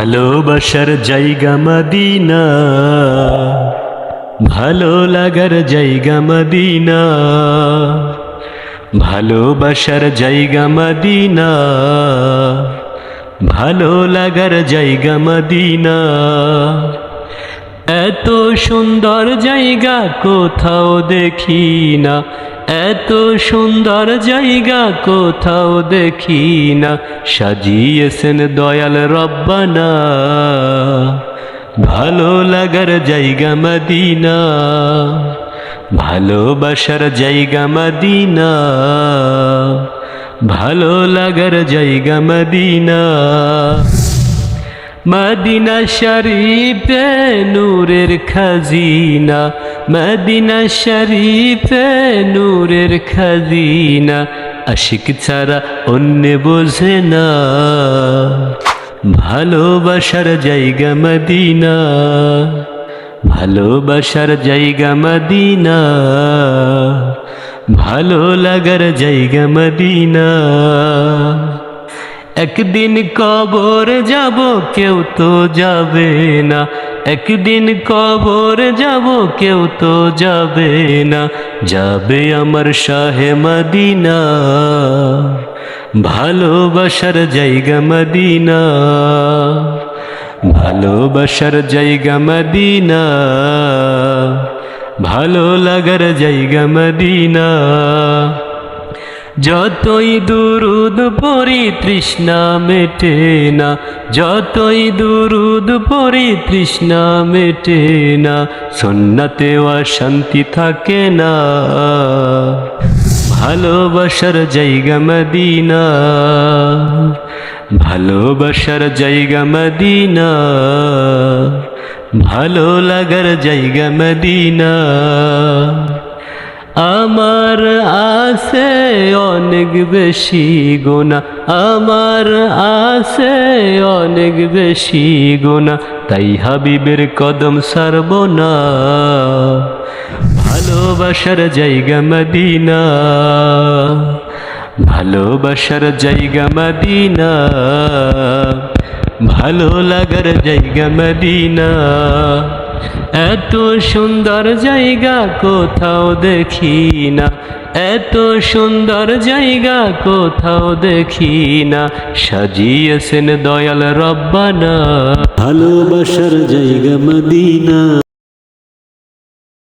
ভালোবাসার জায়গা মদিনা, ভালো লাগার জায়গা মদিনা, ভালোবাসার জায়গা মদিনা, ভালো লাগার জায়গা মদিনা। এত সুন্দর জায়গা কোথাও দেখি না, এত সুন্দর জায়গা কোথাও দেখি না, সাজিয়েছেন দয়াল রব্বানা, ভালো লাগার জায়গা মদিনা, ভালোবাসার জায়গা মদিনা, ভালো লাগার জায়গা মদিনা। মদিনা শরীফে নূরের খাজিনা, মদিনা শরীফে নূরের খাজিনা, আশিক ছাড়া অন্য বোঝে না, ভালোবাসার জায়গা মদিনা, ভালোবাসার জায়গা মদিনা, ভালো লাগার জায়গা মদিনা। একদিন কবর যাব কেউ তো যাবে না, একদিন কবর যাব কেউ তো যাবে না, যাবে আমার শাহে মদিনা, ভালোবাসার জায়গা মদিনা, ভালোবাসার জায়গা মদিনা, ভালো লাগার জায়গা মদিনা। যতই দুরুদ পড়ি তৃষ্ণা মেটে না, যতই দুরুদ পড়ি তৃষ্ণা মেটে না, সুন্নতেও শান্তি থাকে না, ভালোবাসার জায়গা মদিনা, ভালোবাসার জায়গা মদিনা, ভালো লাগার জায়গা মদিনা। আমার আছে অনেক বেশি গুনাহ, আমার আছে অনেক বেশি গুনাহ, তাই হাবিবের কদম ছাড়ব না, ভালোবাসার জায়গা মদিনা, ভালোবাসার জায়গা মদিনা, ভালো লাগার জায়গা মদিনা। এত সুন্দর জায়গা কোথাও দেখি না, এত সুন্দর জায়গা কোথাও দেখি না, সাজিয়েছেন দয়াল রব্বানা, ভালোবাসার জায়গা মদিনা।